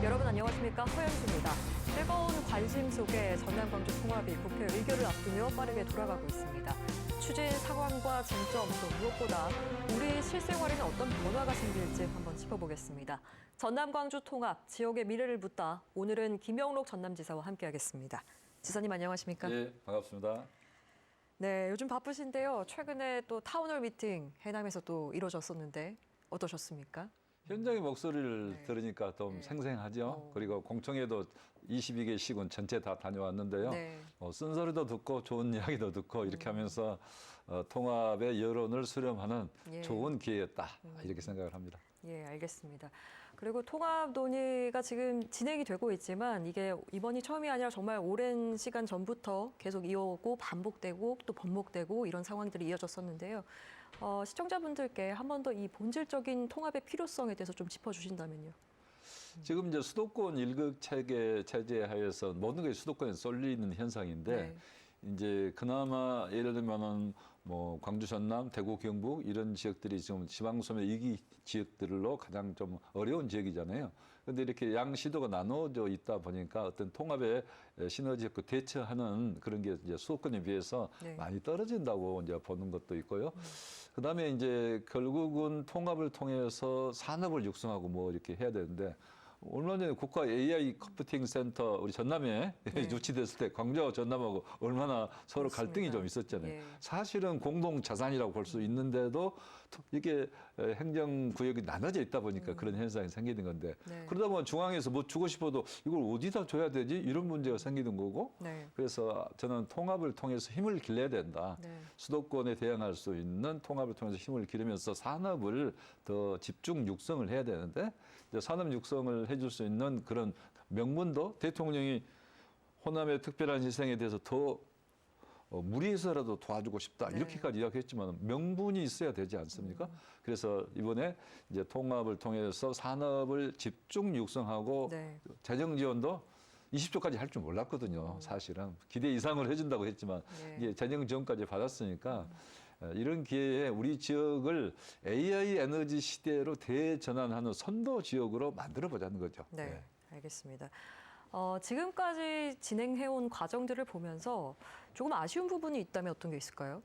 여러분 안녕하십니까? 허연수입니다. 뜨거운 관심 속에 전남 광주 통합이 국회 의결을 앞두며 빠르게 돌아가고 있습니다. 추진 상황과 쟁점 또 무엇보다 우리 실생활에는 어떤 변화가 생길지 한번 짚어보겠습니다. 전남 광주 통합 지역의 미래를 묻다 오늘은 김영록 전남지사와 함께하겠습니다. 지사님 안녕하십니까? 네, 반갑습니다. 네, 요즘 바쁘신데요. 최근에 또 타운홀 미팅 해남에서 또 이루어졌었는데 어떠셨습니까? 현장의 목소리를 네. 들으니까 좀 네. 생생하죠. 그리고 공청회도 22개 시군 전체 다 다녀왔는데요. 네. 쓴소리도 듣고 좋은 이야기도 듣고 이렇게 하면서 통합의 여론을 수렴하는 예. 좋은 기회였다. 이렇게 생각을 합니다. 예, 알겠습니다. 그리고 통합 논의가 지금 진행이 되고 있지만 이게 이번이 처음이 아니라 정말 오랜 시간 전부터 계속 이어오고 반복되고 또 번복되고 이런 상황들이 이어졌었는데요. 시청자분들께 한 번 더 이 본질적인 통합의 필요성에 대해서 좀 짚어주신다면요. 지금 이제 수도권 일극 체계 체제 하에서 모든 게 수도권에 쏠리는 현상인데 네. 이제 그나마 예를 들면은 뭐 광주, 전남, 대구, 경북 이런 지역들이 지금 지방소멸 위기 지역들로 가장 좀 어려운 지역이잖아요. 그런데 이렇게 양 시도가 나눠져 있다 보니까 어떤 통합에 시너지적으로 대처하는 그런 게 이제 수도권에 비해서 네. 많이 떨어진다고 이제 보는 것도 있고요. 그다음에 이제 결국은 통합을 통해서 산업을 육성하고 뭐 이렇게 해야 되는데 얼마 전에 국가 AI 컴퓨팅 센터 우리 전남에 네. 유치됐을 때 광주와 전남하고 얼마나 서로 맞습니다. 갈등이 좀 있었잖아요. 예. 사실은 공동 자산이라고 볼 수 있는데도 이게 행정구역이 나눠져 있다 보니까 그런 현상이 생기는 건데 네. 그러다 보면 중앙에서 뭐 주고 싶어도 이걸 어디다 줘야 되지? 이런 문제가 생기는 거고 네. 그래서 저는 통합을 통해서 힘을 길러야 된다. 네. 수도권에 대항할 수 있는 통합을 통해서 힘을 기르면서 산업을 더 집중 육성을 해야 되는데 이제 산업 육성을 해줄 수 있는 그런 명분도 대통령이 호남의 특별한 희생에 대해서 더 무리해서라도 도와주고 싶다 네. 이렇게까지 이야기했지만 명분이 있어야 되지 않습니까? 그래서 이번에 이제 통합을 통해서 산업을 집중 육성하고 네. 재정 지원도 20조까지 할 줄 몰랐거든요. 사실은 기대 이상을 해준다고 했지만 네. 이게 재정 지원까지 받았으니까 이런 기회에 우리 지역을 AI 에너지 시대로 대전환하는 선도 지역으로 만들어 보자는 거죠. 네, 알겠습니다. 지금까지 진행해온 과정들을 보면서 조금 아쉬운 부분이 있다면 어떤 게 있을까요?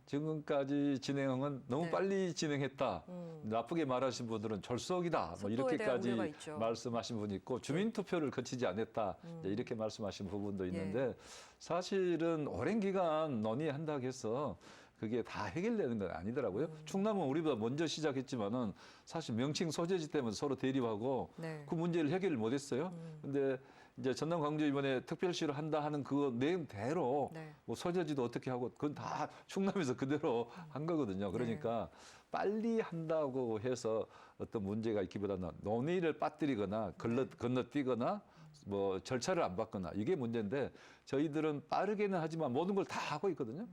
지금까지 진행한 건 너무 네. 빨리 진행했다. 나쁘게 말하신 분들은 졸속이다. 뭐 속도에 대한 우려가 이렇게까지 있죠. 말씀하신 분이 있고 주민투표를 거치지 않았다. 이제 이렇게 말씀하신 부분도 있는데 예. 사실은 오랜 기간 논의한다고 해서 그게 다 해결되는 건 아니더라고요. 충남은 우리보다 먼저 시작했지만은 사실 명칭 소재지 때문에 서로 대립하고 네. 그 문제를 해결을 못했어요. 근데 이제 전남 광주 이번에 특별시를 한다 하는 그 내용대로 네. 뭐 소재지도 어떻게 하고 그건 다 충남에서 그대로 한 거거든요. 그러니까 빨리 한다고 해서 어떤 문제가 있기보다는 논의를 빠뜨리거나 건너뛰거나 뭐 절차를 안 받거나 이게 문제인데 저희들은 빠르게는 하지만 모든 걸 다 하고 있거든요.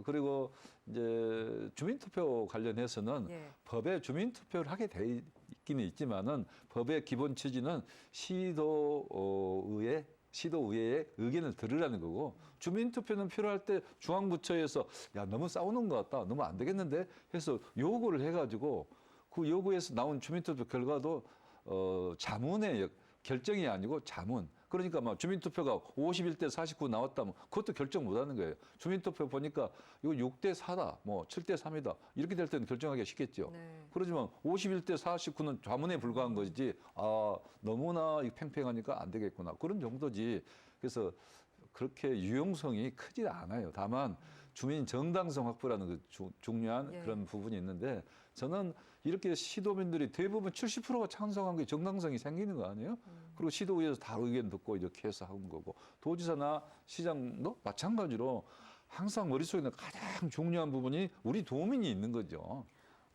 그리고 이제 주민투표 관련해서는 예. 법에 주민투표를 하게 돼 있기는 있지만은 법의 기본 취지는 시도의회의 의견을 들으라는 거고 주민투표는 필요할 때 중앙부처에서 야 너무 싸우는 것 같다 너무 안 되겠는데 해서 요구를 해가지고 그 요구에서 나온 주민투표 결과도 자문의 결정이 아니고 자문. 그러니까 막 주민투표가 51대 49 나왔다면 그것도 결정 못 하는 거예요. 주민투표 보니까 이거 6대 4다, 뭐 7대 3이다. 이렇게 될 때는 결정하기가 쉽겠죠. 네. 그렇지만 51대 49는 자문에 불과한 거지. 아, 너무나 팽팽하니까 안 되겠구나. 그런 정도지. 그래서 그렇게 유용성이 크지 않아요. 다만 주민 정당성 확보라는 그 중요한 예. 그런 부분이 있는데 저는 이렇게 시도민들이 대부분 70%가 찬성한 게 정당성이 생기는 거 아니에요? 그리고 시도의회에서 다 의견 듣고 이렇게 해서 한 거고 도지사나 시장도 마찬가지로 항상 머릿속에는 가장 중요한 부분이 우리 도민이 있는 거죠.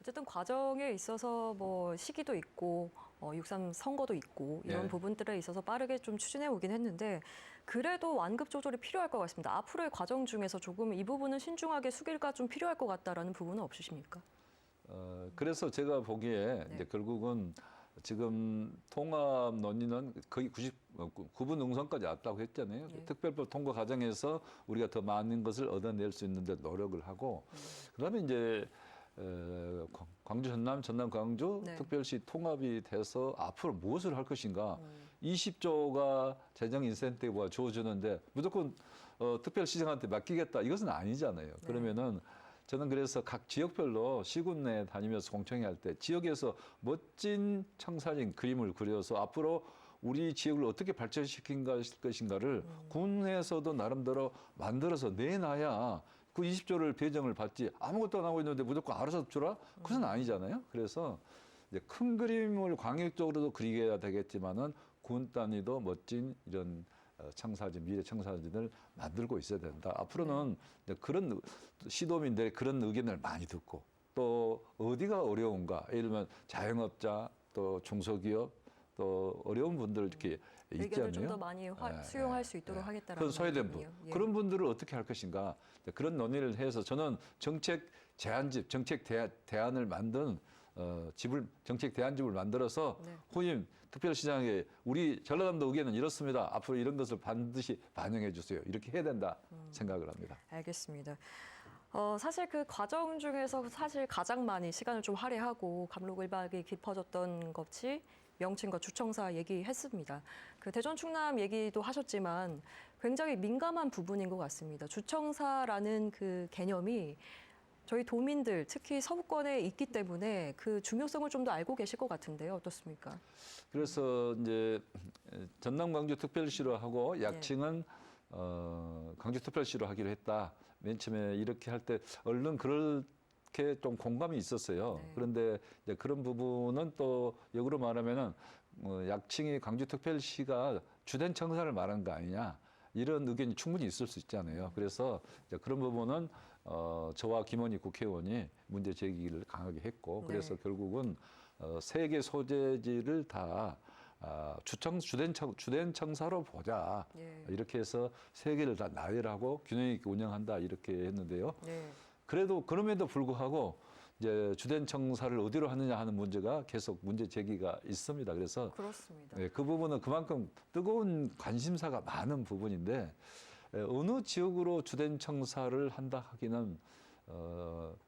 어쨌든 과정에 있어서 뭐 시기도 있고 6.3 선거도 있고 이런 네. 부분들에 있어서 빠르게 좀 추진해 오긴 했는데 그래도 완급 조절이 필요할 것 같습니다. 앞으로의 과정 중에서 조금 이 부분은 신중하게 수기가 좀 필요할 것 같다라는 부분은 없으십니까? 그래서 제가 보기에 네. 이제 결국은 지금 통합 논의는 거의 99분 능선까지 왔다고 했잖아요. 예. 특별법 통과 과정에서 우리가 더 많은 것을 얻어낼 수 있는데 노력을 하고 그다음에 이제 광주 전남, 전남 광주 네. 특별시 통합이 돼서 앞으로 무엇을 할 것인가. 20조가 재정 인센티브가 주어지는데 무조건 특별시장한테 맡기겠다. 이것은 아니잖아요. 그러면은 저는 그래서 각 지역별로 시군 내 다니면서 공청회 할 때 지역에서 멋진 청사진 그림을 그려서 앞으로 우리 지역을 어떻게 발전시킨 것인가를 군에서도 나름대로 만들어서 내놔야 그 20조를 배정을 받지 아무것도 안 하고 있는데 무조건 알아서 주라? 그것은 아니잖아요. 그래서 이제 큰 그림을 광역적으로도 그리게 되겠지만은 군 단위도 멋진 이런 청사진, 미래 청사진을 만들고 있어야 된다. 앞으로는 이제 그런 시도민들의 그런 의견을 많이 듣고 또 어디가 어려운가? 예를 들면 자영업자, 또 중소기업, 또 어려운 분들 이렇게 있지 의견을 좀 않나요? 더 많이 네, 수용할 수 있도록 하겠다라는 그런 소외된 분, 말이군요. 예. 그런 분들을 어떻게 할 것인가 그런 논의를 해서 저는 정책 제안집, 정책 대안을 만든 정책 대안집을 만들어서 네. 후임 특별시장에 우리 전라남도 의견은 이렇습니다. 앞으로 이런 것을 반드시 반영해 주세요. 이렇게 해야 된다 생각을 합니다. 알겠습니다. 사실 그 과정 중에서 사실 가장 많이 시간을 좀 할애하고 감로을박이 깊어졌던 것이 명칭과 주청사 얘기했습니다. 그 대전 충남 얘기도 하셨지만 굉장히 민감한 부분인 것 같습니다. 주청사라는 그 개념이 저희 도민들 특히 서부권에 있기 때문에 그 중요성을 좀 더 알고 계실 것 같은데요. 어떻습니까? 그래서 이제 전남 광주 특별시로 하고 약칭은 광주 특별시로 하기로 했다. 맨 처음에 이렇게 할 때 얼른 그렇게 좀 공감이 있었어요. 네. 그런데 이제 그런 부분은 또 역으로 말하면은 약칭이 광주 특별시가 주된 청사를 말하는 거 아니냐. 이런 의견이 충분히 있을 수 있잖아요. 그래서 이제 그런 부분은 저와 김원희 국회의원이 문제 제기를 강하게 했고 그래서 네. 결국은 세 개 소재지를 다 주된 청사로 보자. 예. 이렇게 해서 세 개를 다 나열하고 균형 있게 운영한다 이렇게 했는데요. 네. 그래도 그럼에도 불구하고 이제 주된 청사를 어디로 하느냐 하는 문제가 계속 문제 제기가 있습니다. 그래서 그렇습니다. 그 부분은 그만큼 뜨거운 관심사가 많은 부분인데 어느 지역으로 주된 청사를 한다 하기는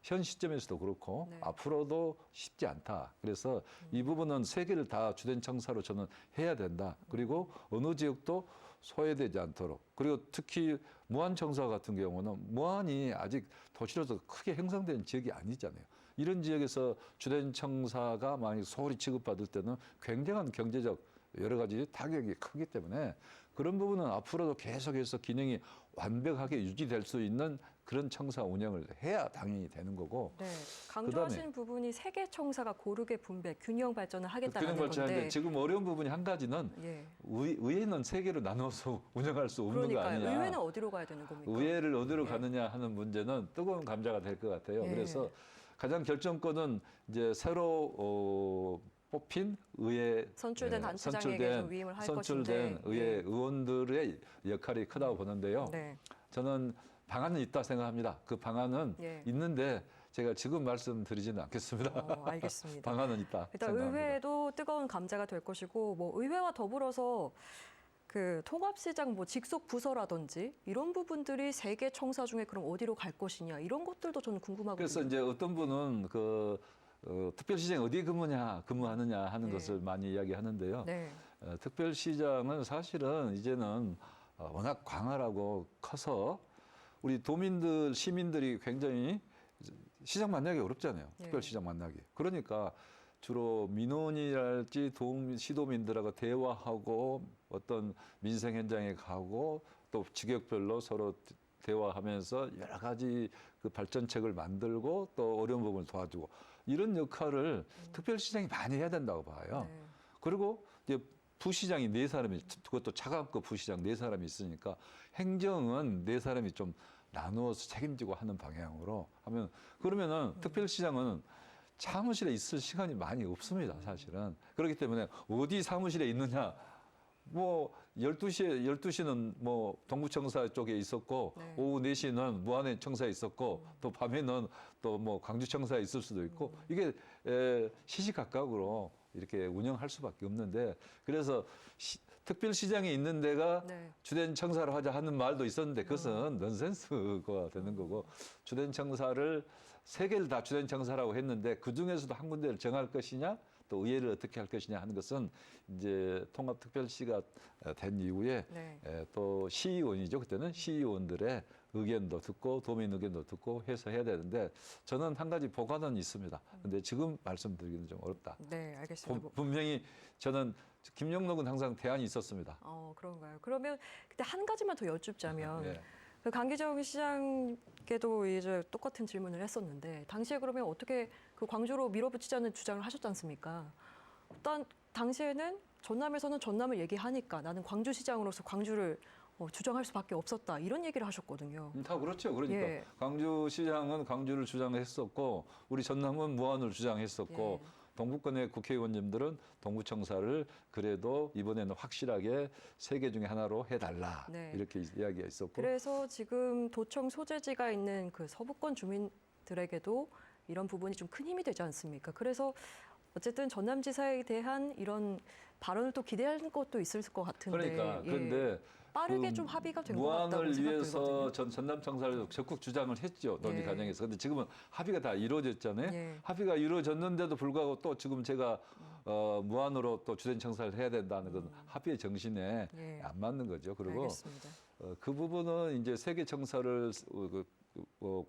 현 시점에서도 그렇고 네. 앞으로도 쉽지 않다. 그래서 이 부분은 세 개를 다 주된 청사로 저는 해야 된다. 그리고 어느 지역도 소외되지 않도록. 그리고 특히 무안 청사 같은 경우는 무안이 아직 도시로서 크게 형성된 지역이 아니잖아요. 이런 지역에서 주된 청사가 만약 소홀히 취급받을 때는 굉장한 경제적 여러 가지 타격이 크기 때문에 그런 부분은 앞으로도 계속해서 기능이 완벽하게 유지될 수 있는 그런 청사 운영을 해야 당연히 되는 거고. 네, 강조하신 부분이 세계 청사가 고르게 분배, 균형 발전을 하겠다는 균형 발전하는데 건데. 지금 어려운 부분이 한 가지는 예. 의회는 세 개로 나눠서 운영할 수 없는 거 그러니까요. 아니냐. 의회는 어디로 가야 되는 겁니까? 의회를 어디로 예. 가느냐 하는 문제는 뜨거운 감자가 될 것 같아요. 예. 그래서 가장 결정권은 이제 새로 뽑힌 의회 선출된 단체장에게 좀 위임을 할 선출된 것인데. 의회 예. 의원들의 역할이 크다고 보는데요. 네. 저는 방안은 있다 생각합니다. 그 방안은 예. 있는데 제가 지금 말씀드리지는 않겠습니다. 알겠습니다. 방안은 있다 일단 생각합니다. 의회도 뜨거운 감자가 될 것이고, 뭐 의회와 더불어서 그 통합시장 뭐 직속 부서라든지 이런 부분들이 세 개 청사 중에 그럼 어디로 갈 것이냐 이런 것들도 저는 궁금하거든요. 그래서 이제 어떤 분은 특별시장 어디에 근무하느냐 하는 네. 것을 많이 이야기하는데요. 네. 특별시장은 사실은 이제는 워낙 광활하고 커서 우리 도민들, 시민들이 굉장히 시장 만나기 어렵잖아요. 네. 특별시장 만나기. 그러니까 주로 민원이랄지 시도민들하고 대화하고 어떤 민생 현장에 가고 또 지역별로 서로 대화하면서 여러 가지 그 발전책을 만들고 또 어려운 부분을 도와주고 이런 역할을 특별시장이 많이 해야 된다고 봐요. 네. 그리고 이제 부시장이 네 사람이 그것도 차관급 부시장 네 사람이 있으니까 행정은 네 사람이 좀 나누어서 책임지고 하는 방향으로 하면 그러면은 특별시장은 사무실에 있을 시간이 많이 없습니다, 사실은. 그렇기 때문에 어디 사무실에 있느냐 뭐 12시는 뭐 동부청사 쪽에 있었고 네. 오후 4시는 무안에 청사에 있었고 또 밤에는 또 뭐 광주청사에 있을 수도 있고 이게 시시각각으로 이렇게 운영할 수밖에 없는데 그래서 특별시장이 있는 데가 네. 주된 청사를 하자 하는 말도 있었는데 그것은 넌센스가 되는 거고 주된 청사를 세 개를 다 주된 청사라고 했는데 그 중에서도 한 군데를 정할 것이냐 또 의회를 어떻게 할 것이냐 하는 것은 이제 통합특별시가 된 이후에 네. 또 시의원이죠. 그때는 시의원들의 의견도 듣고 도민 의견도 듣고 해서 해야 되는데 저는 한 가지 보관은 있습니다. 근데 지금 말씀드리기는 좀 어렵다. 네, 알겠습니다. 분명히 저는 김영록은 항상 대안이 있었습니다. 그런가요? 그러면 그때 한 가지만 더 여쭙자면 예. 그 강기정 시장께도 이제 똑같은 질문을 했었는데 당시에 그러면 어떻게 그 광주로 밀어붙이자는 주장을 하셨지 않습니까? 일단 당시에는 전남에서는 전남을 얘기하니까 나는 광주시장으로서 광주를 주장할 수밖에 없었다 이런 얘기를 하셨거든요. 다 그렇죠. 그러니까 예. 광주시장은 광주를 주장했었고 우리 전남은 무안을 주장했었고 예. 동북권의 국회의원님들은 동구청사를 그래도 이번에는 확실하게 세 개 중에 하나로 해달라 네. 이렇게 이야기가 있었고 그래서 지금 도청 소재지가 있는 그 서부권 주민들에게도 이런 부분이 좀 큰 힘이 되지 않습니까? 그래서 어쨌든 전남지사에 대한 이런 발언을 또 기대하는 것도 있을 것 같은데. 그러니까 예. 그런데 빠르게 그 좀 합의가 된 것 같다고 무안을 위해서 생각되거든요. 전남청사를 적극 주장을 했죠. 논의 예. 과정에서. 근데 지금은 합의가 다 이루어졌잖아요. 예. 합의가 이루어졌는데도 불구하고 또 지금 제가 무안으로 또 주된 청사를 해야 된다는 건 합의의 정신에 예. 안 맞는 거죠. 그리고 알겠습니다. 그 부분은 이제 세계 청사를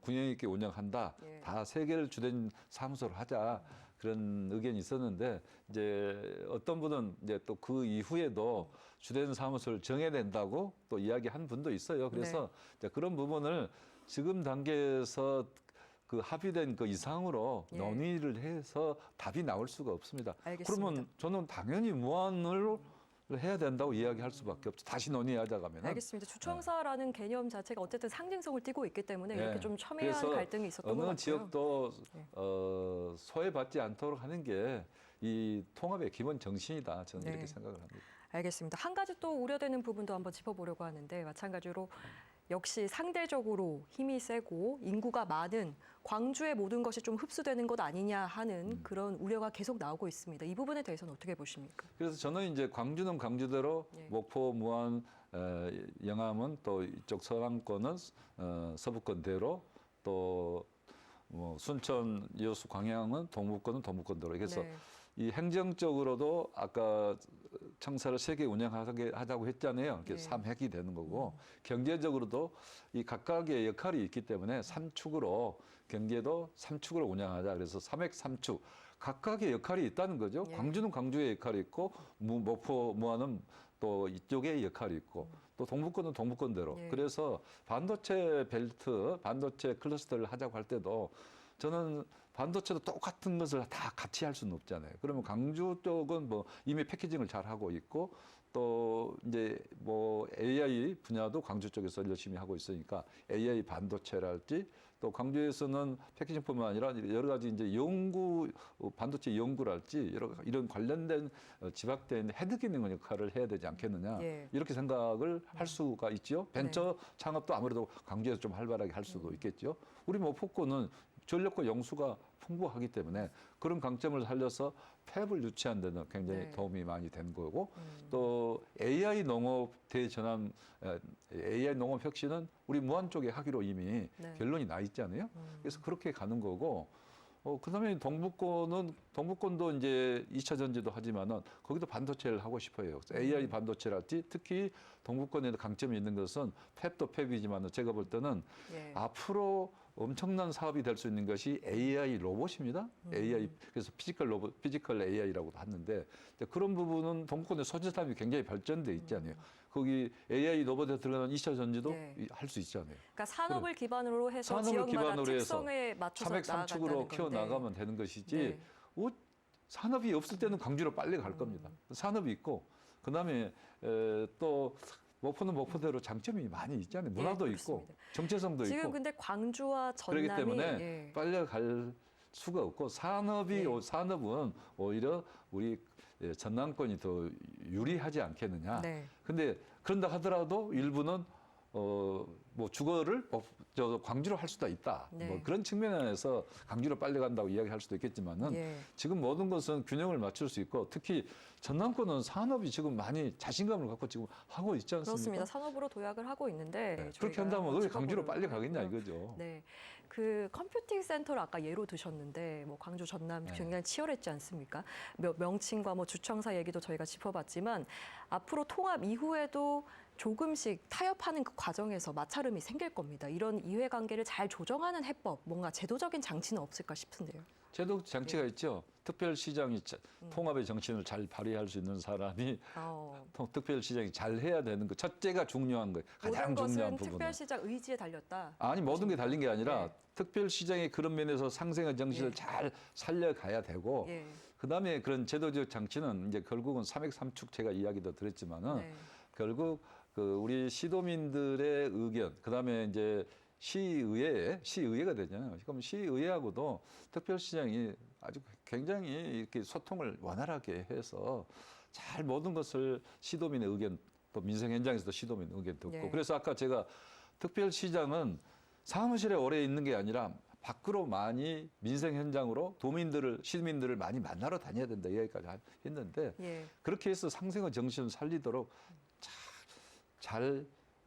균형 있게 운영한다. 예. 다 세 개를 주된 사무소로 하자. 그런 의견이 있었는데 이제 어떤 분은 이제 또 그 이후에도 주된 사무소를 정해야 된다고 또 이야기한 분도 있어요. 그래서 이제 그런 부분을 지금 단계에서 그 합의된 그 이상으로 예. 논의를 해서 답이 나올 수가 없습니다. 알겠습니다. 그러면 저는 당연히 무한을 해야 된다고 이야기할 수밖에 없죠. 다시 논의하자 가면은. 알겠습니다. 주청사라는 개념 자체가 어쨌든 상징성을 띠고 있기 때문에 예. 이렇게 좀 첨예한 그래서 갈등이 있었던 것 어느 같고요. 지역도 예. 소외받지 않도록 하는 게 이 통합의 기본 정신이다. 저는 네. 이렇게 생각을 합니다. 알겠습니다. 한 가지 또 우려되는 부분도 한번 짚어보려고 하는데 마찬가지로 역시 상대적으로 힘이 세고 인구가 많은 광주의 모든 것이 좀 흡수되는 것 아니냐 하는 그런 우려가 계속 나오고 있습니다. 이 부분에 대해서는 어떻게 보십니까? 그래서 저는 이제 광주는 광주대로 예. 목포, 무안, 영암은 또 이쪽 서남권은 서부권대로 또 뭐 순천, 여수, 광양은 동북권은 동북권대로. 그래서 네. 이 행정적으로도 아까 청사를 세 개 운영하자고 했잖아요. 이렇게 네. 삼획이 되는 거고 경제적으로도 이 각각의 역할이 있기 때문에 삼축으로 경제도 삼축으로 운영하자. 그래서 삼획 삼축 각각의 역할이 있다는 거죠. 예. 광주는 광주의 역할이 있고 목포, 무안은 또 이쪽의 역할이 있고 또 동북권은 동북권대로. 예. 그래서 반도체 벨트, 반도체 클러스터를 하자고 할 때도 저는 반도체도 똑같은 것을 다 같이 할 수는 없잖아요. 그러면 광주 쪽은 뭐 이미 패키징을 잘 하고 있고 또 이제 뭐 AI 분야도 광주 쪽에서 열심히 하고 있으니까 AI 반도체랄지 또 광주에서는 패키징뿐만 아니라 여러 가지 이제 반도체 연구랄지 이런 관련된 집약된 헤드 기능 역할을 해야 되지 않겠느냐 예. 이렇게 생각을 할 수가 있죠. 벤처 창업도 아무래도 광주에서 좀 활발하게 할 수도 있겠죠. 우리 목포권은 전력과 용수가 풍부하기 때문에 그런 강점을 살려서 팹을 유치한 데는 굉장히 네. 도움이 많이 된 거고 또 AI 농업 대전환 AI 농업 혁신은 우리 무안 쪽에 하기로 이미 네. 결론이 나 있잖아요. 그래서 그렇게 가는 거고 그다음에 동북권도 이제 2차 전지도 하지만은 거기도 반도체를 하고 싶어요. 그래서 AI 반도체랄지 특히 동북권에 강점이 있는 것은 팹도 팹이지만은 제가 볼 때는 예. 앞으로 엄청난 사업이 될 수 있는 것이 AI 로봇입니다. AI 그래서 피지컬 AI라고도 하는데 그런 부분은 동북권의 소재탑이 굉장히 발전돼 있잖아요. 거기 AI 로봇에 들어가는 2차 전지도 예. 할 수 있잖아요. 그러니까 산업을 기반으로 해서 산업을 지역마다 기반으로 해서 특성에 맞춰서 삼획 삼축으로 나아간다는 키워 건데. 나가면 되는 것이지. 네. 산업이 없을 때는 광주로 빨리 갈 겁니다. 산업이 있고 그다음에 또 목포는 목포대로 장점이 많이 있잖아요. 문화도 예, 있고 그렇습니다. 정체성도 지금 있고 근데 광주와 그렇기 전남이 때문에 예. 빨리 갈 수가 없고 산업은 오히려 우리 전남권이 더 유리하지 않겠느냐. 네. 근데 그런다 하더라도 일부는 뭐 주거를 저 광주로 할 수도 있다. 네. 뭐 그런 측면에서 광주로 빨리 간다고 이야기할 수도 있겠지만은 예. 지금 모든 것은 균형을 맞출 수 있고 특히 전남권은 산업이 지금 많이 자신감을 갖고 지금 하고 있지 않습니까? 그렇습니다. 산업으로 도약을 하고 있는데 네, 그렇게 저희가 한다면 왜 강주로 직업으로 빨리 가겠냐 하고요. 이거죠. 네, 그 컴퓨팅 센터를 아까 예로 드셨는데 뭐 광주 전남 네. 굉장히 치열했지 않습니까? 명칭과 뭐 주청사 얘기도 저희가 짚어봤지만 앞으로 통합 이후에도 조금씩 타협하는 그 과정에서 마찰음이 생길 겁니다. 이런 이해관계를 잘 조정하는 해법, 뭔가 제도적인 장치는 없을까 싶은데요. 제도 장치가 있죠. 특별시장이 통합의 정신을 잘 발휘할 수 있는 사람이 어, 특별시장이 잘 해야 되는 거 첫째가 중요한 거예요. 가장 모든 중요한 것은 부분은. 특별시장 의지에 달렸다. 아니 모든 게 달린 게 아니라 네. 특별시장의 그런 면에서 상생의 정신을 예. 잘 살려가야 되고 예. 그다음에 그런 제도적 장치는 이제 결국은 삼액삼축 제가 이야기도 드렸지만은 네. 결국 그 우리 시도민들의 의견 그다음에 이제 시의회가 되잖아요. 그럼 시의회하고도 특별시장이 아주 굉장히 이렇게 소통을 원활하게 해서 잘 모든 것을 시도민의 의견 또 민생 현장에서도 시도민 의견 듣고 네. 그래서 아까 제가 특별시장은 사무실에 오래 있는 게 아니라 밖으로 많이 민생 현장으로 시민들을 많이 만나러 다녀야 된다 이야기까지 했는데 예. 그렇게 해서 상생의 정신을 살리도록 잘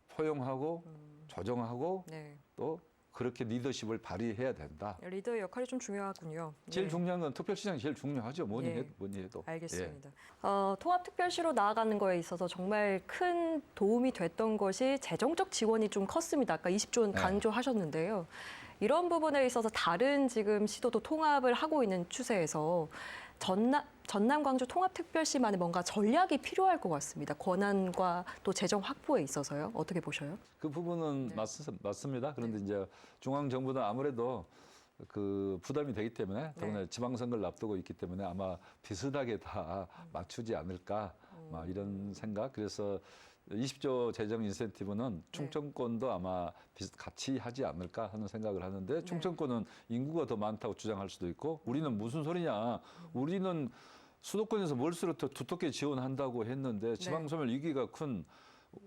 포용하고 조정하고 네. 또 그렇게 리더십을 발휘해야 된다. 리더의 역할이 좀 중요하군요. 제일 네. 중요한 건 특별시장이 제일 중요하죠. 뭐니 예. 해도. 알겠습니다. 통합특별시로 나아가는 거에 있어서 정말 큰 도움이 됐던 것이 재정적 지원이 좀 컸습니다. 아까 20조 원 네. 강조하셨는데요. 이런 부분에 있어서 다른 지금 시도도 통합을 하고 있는 추세에서 전남 광주 통합특별시만의 뭔가 전략이 필요할 것 같습니다. 권한과 또 재정 확보에 있어서요. 어떻게 보셔요? 그 부분은 네. 맞습니다. 그런데 이제 중앙 정부는 아무래도 그 부담이 되기 때문에 더구나 지방선거를 앞두고 있기 때문에 아마 비슷하게 다 맞추지 않을까 막 이런 생각. 그래서 20조 재정 인센티브는 충청권도 아마 같이 하지 않을까 하는 생각을 하는데 충청권은 인구가 더 많다고 주장할 수도 있고 우리는 무슨 소리냐. 우리는 수도권에서 멀수록 더 두텁게 지원한다고 했는데 지방소멸 위기가 큰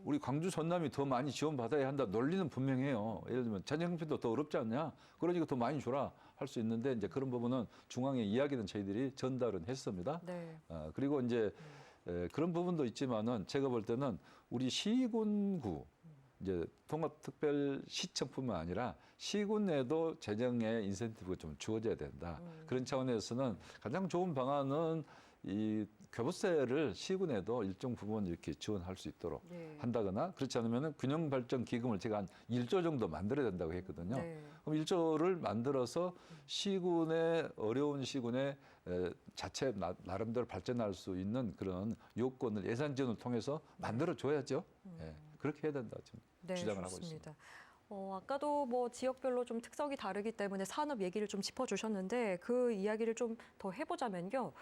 우리 광주 전남이 더 많이 지원받아야 한다 논리는 분명해요. 예를 들면 재정형편도 더 어렵지 않냐? 그러니까 더 많이 줘라 할 수 있는데 이제 그런 부분은 중앙에 이야기는 저희들이 전달은 했습니다. 네. 그리고 이제 그런 부분도 있지만은 제가 볼 때는 우리 시군구 이제 통합특별시청뿐만 아니라 시군 내도 재정의 인센티브가 좀 주어져야 된다. 그런 차원에서는 가장 좋은 방안은 이 교부세를 시군에도 일정 부분 이렇게 지원할 수 있도록 한다거나 그렇지 않으면 균형발전기금을 제가 한 1조 정도 만들어야 된다고 했거든요. 네. 그럼 1조를 만들어서 시군의 어려운 시군의 자체 나름대로 발전할 수 있는 그런 요건을 예산 지원을 통해서 만들어 줘야죠. 예, 그렇게 해야 된다 지금 주장을 하고 있습니다. 아까도 뭐 지역별로 좀 특성이 다르기 때문에 산업 얘기를 좀 짚어주셨는데 그 이야기를 좀 더 해보자면요.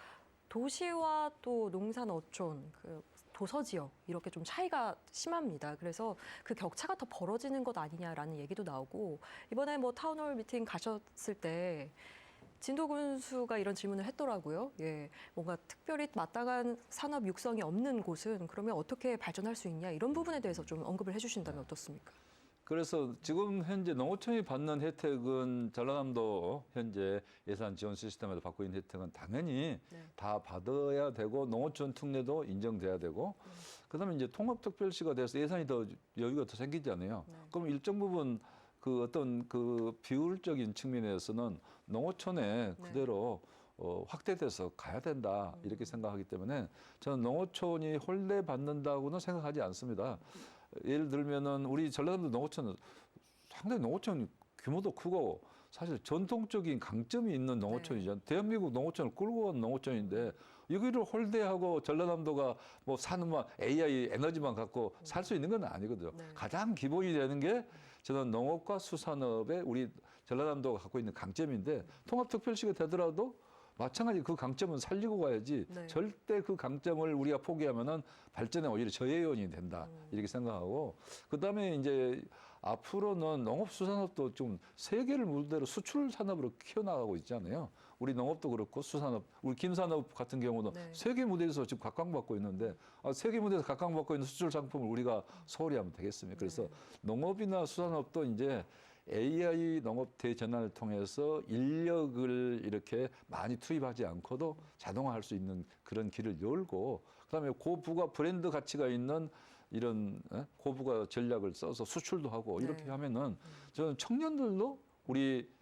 도시와 또 농산 어촌, 그 도서 지역 이렇게 좀 차이가 심합니다. 그래서 그 격차가 더 벌어지는 것 아니냐라는 얘기도 나오고 이번에 뭐 타운홀 미팅 가셨을 때 진도 군수가 이런 질문을 했더라고요. 예, 뭔가 특별히 마땅한 산업 육성이 없는 곳은 그러면 어떻게 발전할 수 있냐 이런 부분에 대해서 좀 언급을 해주신다면 어떻습니까? 그래서 지금 현재 농어촌이 받는 혜택은 전라남도 현재 예산 지원 시스템에서 받고 있는 혜택은 당연히 다 받아야 되고 농어촌 특례도 인정돼야 되고 그다음에 이제 통합특별시가 돼서 예산이 더 여유가 더 생기잖아요. 그럼 일정 부분 그 어떤 그 비율적인 측면에서는 농어촌에 그대로 확대돼서 가야 된다 이렇게 생각하기 때문에 저는 농어촌이 홀대 받는다고는 생각하지 않습니다. 예를 들면은 우리 전라남도 농어촌은 상당히 농어촌 규모도 크고 사실 전통적인 강점이 있는 농어촌이죠. 대한민국 농어촌을 끌고 간 농어촌인데 여기를 홀대하고 전라남도가 뭐 사는 뭐 AI 에너지만 갖고 살 수 있는 건 아니거든요. 가장 기본이 되는 게 저는 농업과 수산업에 우리 전라남도가 갖고 있는 강점인데 통합특별시가 되더라도 마찬가지 그 강점은 살리고 가야지 절대 그 강점을 우리가 포기하면은 발전에 오히려 저해요인이 된다 이렇게 생각하고 그다음에 이제 앞으로는 농업수산업도 좀 세계를 물대로 수출 산업으로 키워나가고 있잖아요. 우리 농업도 그렇고 수산업, 우리 김산업 같은 경우도 네. 세계 무대에서 지금 각광받고 있는데 세계 무대에서 각광받고 있는 수출 상품을 우리가 소홀히 하면 되겠습니까? 그래서 농업이나 수산업도 이제 AI 농업 대전환을 통해서 인력을 이렇게 많이 투입하지 않고도 자동화할 수 있는 그런 길을 열고 그다음에 고부가 브랜드 가치가 있는 이런 고부가 전략을 써서 수출도 하고 이렇게 네. 하면은 저는 청년들도 우리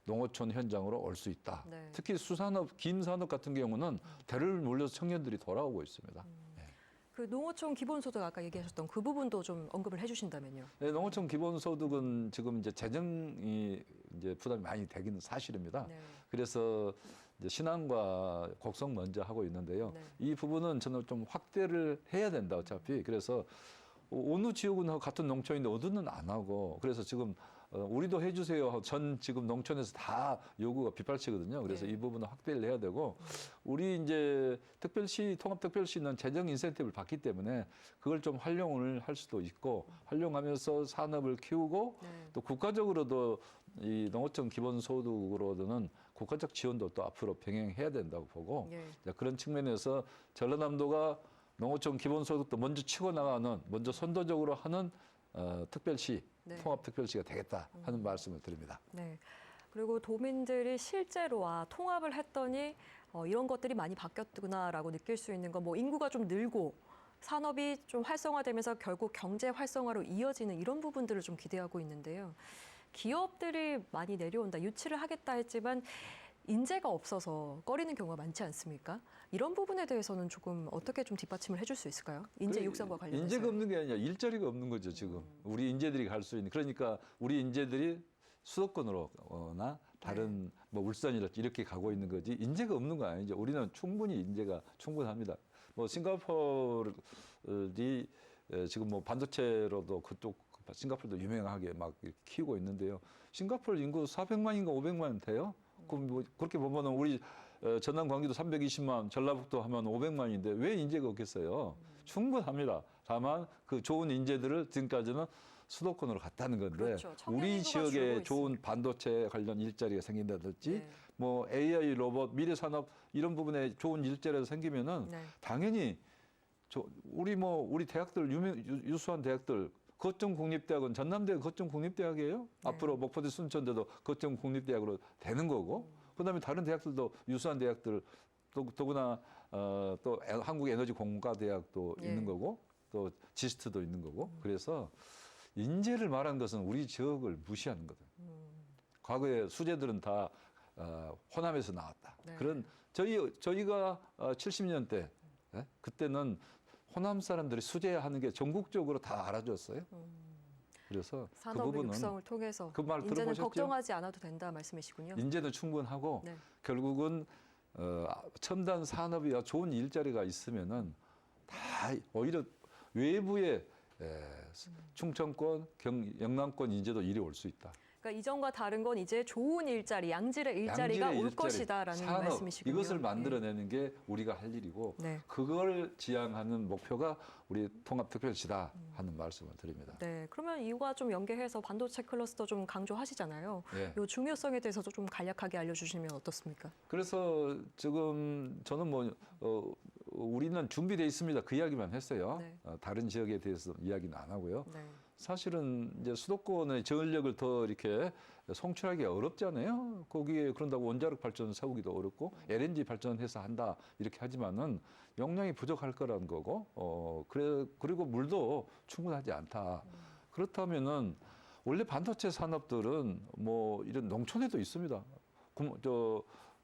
농어촌 현장으로 올 수 있다. 네. 특히 수산업, 김산업 같은 경우는 대를 물려서 청년들이 돌아오고 있습니다. 그 농어촌 기본소득 아까 얘기하셨던 그 부분도 좀 언급을 해주신다면요. 네, 농어촌 기본소득은 지금 이제 재정이 이제 부담이 많이 되기는 사실입니다. 네. 그래서 이제 신안과 곡성 먼저 하고 있는데요. 네. 이 부분은 저는 좀 확대를 해야 된다 어차피. 그래서 어느 지역은 같은 농촌인데 어느는 안 하고 그래서 지금 우리도 해주세요. 전 지금 농촌에서 다 요구가 빗발치거든요. 그래서 네. 이 부분은 확대를 해야 되고 우리 이제 특별시 통합특별시는 재정 인센티브를 받기 때문에 그걸 좀 활용을 할 수도 있고 활용하면서 산업을 키우고 네. 또 국가적으로도 이 농어촌 기본소득으로는 국가적 지원도 또 앞으로 병행해야 된다고 보고 예. 그런 측면에서 전라남도가 농어촌 기본소득도 먼저 치고 나가는 먼저 선도적으로 하는 특별시 네. 통합특별시가 되겠다 하는 말씀을 드립니다. 네. 그리고 도민들이 실제로 통합을 했더니 이런 것들이 많이 바뀌었구나라고 느낄 수 있는 건 뭐 인구가 좀 늘고 산업이 좀 활성화되면서 결국 경제 활성화로 이어지는 이런 부분들을 좀 기대하고 있는데요. 기업들이 많이 내려온다, 유치를 하겠다 했지만 인재가 없어서 꺼리는 경우가 많지 않습니까? 이런 부분에 대해서는 조금 어떻게 좀 뒷받침을 해줄 수 있을까요? 인재 육성과 관련해서. 인재가 없는 게 아니라 일자리가 없는 거죠 지금. 우리 인재들이 갈 수 있는. 그러니까 우리 인재들이 수도권으로나 다른 뭐 울산이랄지 이렇게 가고 있는 거지 인재가 없는 거 아니죠. 우리는 충분히 인재가 충분합니다. 뭐 싱가포르이 지금 뭐 반도체로도 그쪽 싱가포르도 유명하게 막 키우고 있는데요. 싱가포르 인구 400만인가 500만 돼요. 그럼 뭐 그렇게 보면은 우리 전남 광주도 320만, 전라북도 하면 500만인데 왜 인재가 없겠어요? 충분합니다. 다만 그 좋은 인재들을 지금까지는 수도권으로 갔다는 건데 그렇죠. 청년 우리 인구가 지역에 줄고 좋은 있으니까. 반도체 관련 일자리가 생긴다든지 네. 뭐 AI 로봇 미래 산업 이런 부분에 좋은 일자리가 생기면은 네. 당연히 우리 대학들 유수한 대학들 거점 국립대학은 전남대 거점 국립대학이에요. 네. 앞으로 목포대 순천대도 거점 국립대학으로 되는 거고 그다음에 다른 대학들도 유수한 대학들 더구나 또 한국에너지공과대학도 예. 있는 거고 또 지스트도 있는 거고 그래서 인재를 말한 것은 우리 지역을 무시하는 거든. 과거에 수재들은 다 호남에서 나왔다. 네. 그런 저희가 70년대 그때는 호남 사람들이 수재하는 게 전국적으로 다 알아줬어요. 그래서 그 산업의 부분은 육성을 통해서 그 말 인재는 들어보셨죠? 걱정하지 않아도 된다 말씀이시군요. 인재는 충분하고 네. 결국은 첨단 산업이야 좋은 일자리가 있으면은 다 오히려 외부의 충청권, 영남권 인재도 이리 올 수 있다. 그러니까 이전과 다른 건 이제 좋은 일자리, 양질의 일자리가 올 일자리, 것이다라는 산업, 말씀이시군요. 이것을 만들어내는 게 우리가 할 일이고 네. 그걸 지향하는 목표가 우리 통합특별시다 하는 말씀을 드립니다. 네, 그러면 이와 좀 연계해서 반도체 클러스터 좀 강조하시잖아요. 예. 이 중요성에 대해서도 좀 간략하게 알려주시면 어떻습니까? 그래서 지금 저는 우리는 준비돼 있습니다. 그 이야기만 했어요. 네. 다른 지역에 대해서 이야기는 안 하고요. 네. 사실은 이제 수도권의 전력을 더 이렇게 송출하기 어렵잖아요. 거기에 그런다고 원자력 발전 세우기도 어렵고 LNG 발전해서 한다 이렇게 하지만은 용량이 부족할 거라는 거고 그리고 물도 충분하지 않다. 그렇다면은 원래 반도체 산업들은 뭐 이런 농촌에도 있습니다.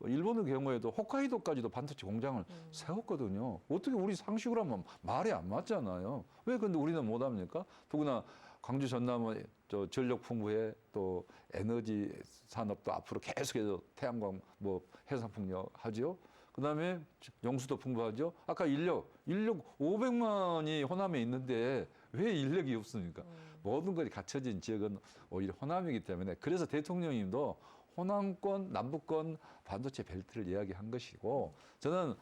일본의 경우에도 홋카이도까지도 반도체 공장을 세웠거든요. 어떻게 우리 상식으로 하면 말이 안 맞잖아요. 왜 근데 우리는 못 합니까? 더구나 광주 전남은 전력 풍부해 또 에너지 산업도 앞으로 계속해서 태양광 뭐 해상풍력 하지요. 그다음에 용수도 풍부하죠. 아까 인력 500만이 호남에 있는데 왜 인력이 없습니까? 모든 것이 갖춰진 지역은 오히려 호남이기 때문에 그래서 대통령님도 호남권, 남부권 반도체 벨트를 이야기한 것이고 저는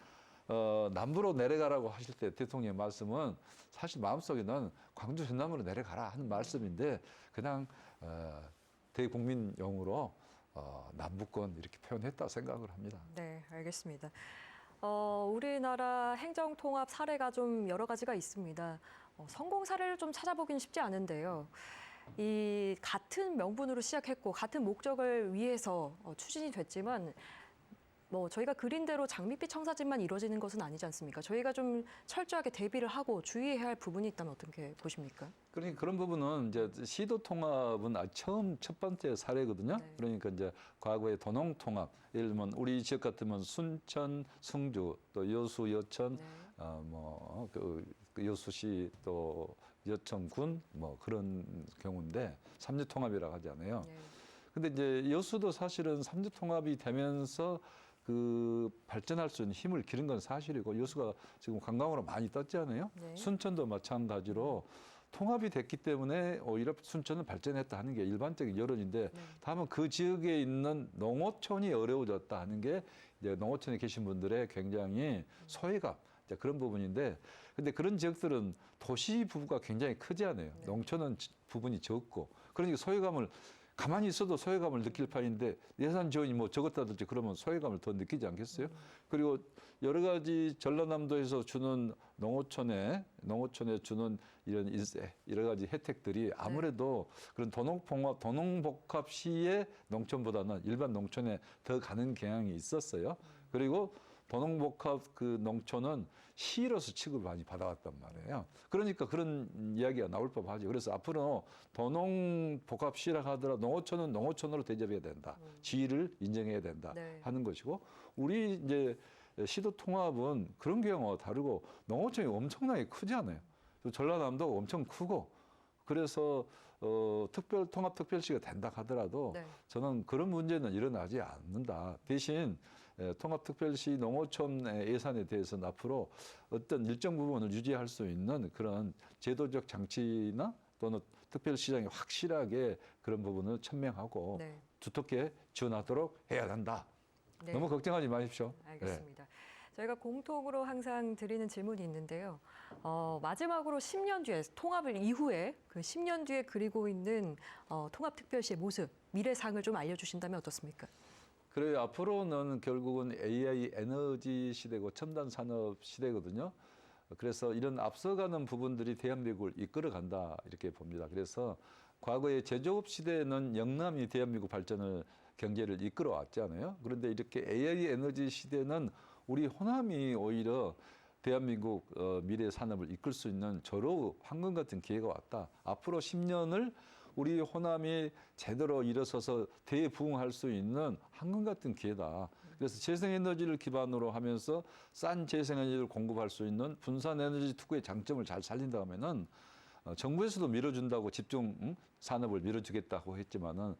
남부로 내려가라고 하실 때 대통령의 말씀은 사실 마음속에는 광주 전남으로 내려가라 하는 말씀인데 그냥 대국민용으로 남북권 이렇게 표현했다 생각을 합니다. 네, 알겠습니다. 우리나라 행정통합 사례가 좀 여러 가지가 있습니다. 성공 사례를 좀 찾아보긴 쉽지 않은데요. 이 같은 명분으로 시작했고 같은 목적을 위해서 추진이 됐지만 저희가 그린 대로 장밋빛 청사진만 이루어지는 것은 아니지 않습니까? 저희가 좀 철저하게 대비를 하고 주의해야 할 부분이 있다면 어떻게 보십니까? 그러니까 그런 부분은 이제 시도 통합은 처음 첫 번째 사례거든요. 네. 그러니까 이제 과거의 도농 통합, 예를 들면 우리 지역 같으면 순천, 승주, 또 여수, 여천, 네. 그 여수시 또 여천군 그런 경우인데 삼류 통합이라고 하잖아요. 네. 근데 이제 여수도 사실은 삼류 통합이 되면서 그 발전할 수 있는 힘을 기른 건 사실이고 여수가 지금 관광으로 많이 떴잖아요. 네. 순천도 마찬가지로 통합이 됐기 때문에 오히려 순천은 발전했다 하는 게 일반적인 여론인데 네. 다만 그 지역에 있는 농어촌이 어려워졌다 하는 게 이제 농어촌에 계신 분들의 굉장히 소외감 이제 그런 부분인데 근데 그런 지역들은 도시 부부가 굉장히 크지 않아요. 네. 농촌은 부분이 적고 그러니까 소외감을 가만히 있어도 소외감을 느낄 판인데 예산 지원이 적었다든지 그러면 소외감을 더 느끼지 않겠어요? 그리고 여러 가지 전라남도에서 주는 농어촌에 주는 이런 일세 여러 가지 혜택들이 아무래도 그런 도농복합 시의 농촌보다는 일반 농촌에 더 가는 경향이 있었어요. 그리고 도농복합 그 농촌은 시로서 취급을 많이 받아왔단 말이에요. 그러니까 그런 이야기가 나올 법하죠. 그래서 앞으로 도농복합시라고 하더라도 농어촌은 농어촌으로 대접해야 된다. 지위를 인정해야 된다 네. 하는 것이고 우리 이제 시도 통합은 그런 경우가 다르고 농어촌이 엄청나게 크지 않아요. 또 전라남도가 엄청 크고 그래서 통합특별시가 된다 하더라도 네. 저는 그런 문제는 일어나지 않는다. 대신 통합특별시 농어촌 예산에 대해서는 앞으로 어떤 일정 부분을 유지할 수 있는 그런 제도적 장치나 또는 특별시장이 확실하게 그런 부분을 천명하고 네. 두텁게 지원하도록 해야 한다. 네. 너무 걱정하지 마십시오. 알겠습니다. 저희가 공통으로 항상 드리는 질문이 있는데요. 마지막으로 10년 뒤에 통합을 이후에 그 10년 뒤에 그리고 있는 통합특별시의 모습, 미래상을 좀 알려주신다면 어떻습니까? 그래요. 앞으로는 결국은 AI 에너지 시대고 첨단 산업 시대거든요. 그래서 이런 앞서가는 부분들이 대한민국을 이끌어간다 이렇게 봅니다. 그래서 과거의 제조업 시대에는 영남이 대한민국 발전을 경제를 이끌어왔잖아요. 그런데 이렇게 AI 에너지 시대는 우리 호남이 오히려 대한민국 미래 산업을 이끌 수 있는 저로 황금 같은 기회가 왔다. 앞으로 10년을 우리 호남이 제대로 일어서서 대부응할 수 있는 황금 같은 기회다. 그래서 재생에너지를 기반으로 하면서 싼 재생에너지를 공급할 수 있는 분산에너지 특구의 장점을 잘 살린다 하면은 정부에서도 밀어준다고 집중 산업을 밀어주겠다고 했지만은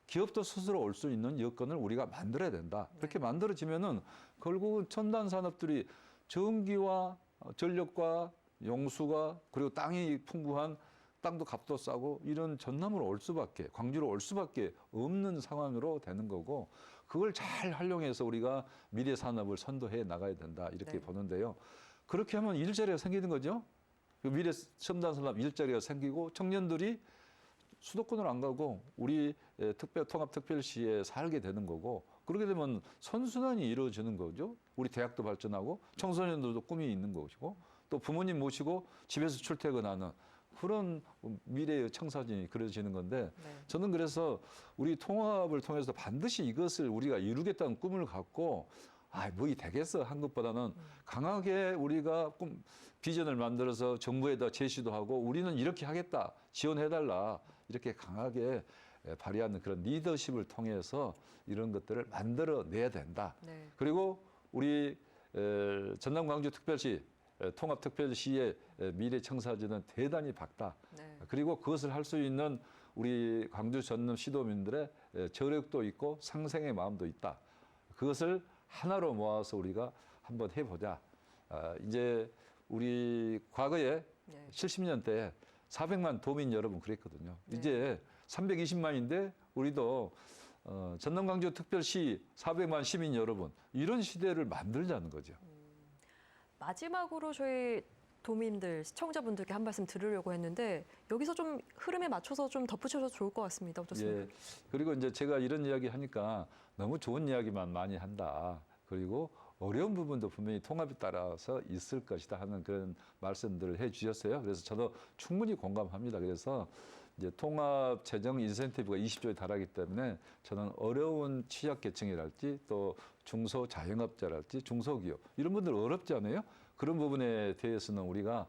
기업도 스스로 올 수 있는 여건을 우리가 만들어야 된다. 그렇게 만들어지면은 결국은 첨단 산업들이 전기와 전력과 용수가 그리고 땅이 풍부한 땅도 값도 싸고 이런 전남으로 올 수밖에 광주로 올 수밖에 없는 상황으로 되는 거고 그걸 잘 활용해서 우리가 미래 산업을 선도해 나가야 된다 이렇게 네. 보는데요. 그렇게 하면 일자리가 생기는 거죠. 그 미래 첨단 산업 일자리가 생기고 청년들이 수도권으로 안 가고 우리 통합특별시에 살게 되는 거고 그렇게 되면 선순환이 이루어지는 거죠. 우리 대학도 발전하고 청소년들도 꿈이 있는 것이고 또 부모님 모시고 집에서 출퇴근하는 그런 미래의 청사진이 그려지는 건데 네. 저는 그래서 우리 통합을 통해서 반드시 이것을 우리가 이루겠다는 꿈을 갖고 뭐이 되겠어 한 것보다는 강하게 우리가 비전을 만들어서 정부에다 제시도 하고 우리는 이렇게 하겠다 지원해달라 이렇게 강하게 발휘하는 그런 리더십을 통해서 이런 것들을 만들어내야 된다. 네. 그리고 우리 전남 광주 특별시 통합특별시의 미래 청사진은 대단히 밝다. 네. 그리고 그것을 할 수 있는 우리 광주 전남 시도민들의 저력도 있고 상생의 마음도 있다. 그것을 하나로 모아서 우리가 한번 해보자. 이제 우리 과거에 네. 70년대 400만 도민 여러분 그랬거든요. 네. 이제 320만인데 우리도 전남 광주 특별시 400만 시민 여러분 이런 시대를 만들자는 거죠. 마지막으로 저희 도민들, 시청자분들께 한 말씀 들으려고 했는데 여기서 좀 흐름에 맞춰서 좀 덧붙여서 좋을 것 같습니다. 어떻습니까? 예. 그리고 이제 제가 이런 이야기 하니까 너무 좋은 이야기만 많이 한다. 그리고 어려운 부분도 분명히 통합에 따라서 있을 것이다 하는 그런 말씀들을 해 주셨어요. 그래서 저도 충분히 공감합니다. 그래서 이제 통합 재정 인센티브가 20조에 달하기 때문에 저는 어려운 취약계층이랄지 또 중소 자영업자랄지 중소기업 이런 분들 어렵지 않아요? 그런 부분에 대해서는 우리가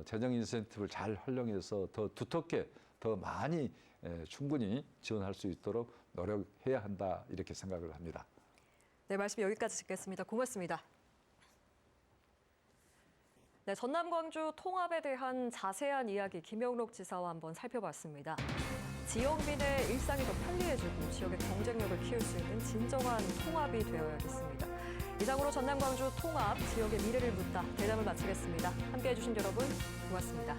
재정 인센티브를 잘 활용해서 더 두텁게 더 많이 충분히 지원할 수 있도록 노력해야 한다 이렇게 생각을 합니다. 네, 말씀 여기까지 듣겠습니다. 고맙습니다. 네, 전남 광주 통합에 대한 자세한 이야기 김영록 지사와 한번 살펴봤습니다. 지역민의 일상이 더 편리해지고 지역의 경쟁력을 키울 수 있는 진정한 통합이 되어야겠습니다. 이상으로 전남 광주 통합 지역의 미래를 묻다 대담을 마치겠습니다. 함께해 주신 여러분 고맙습니다.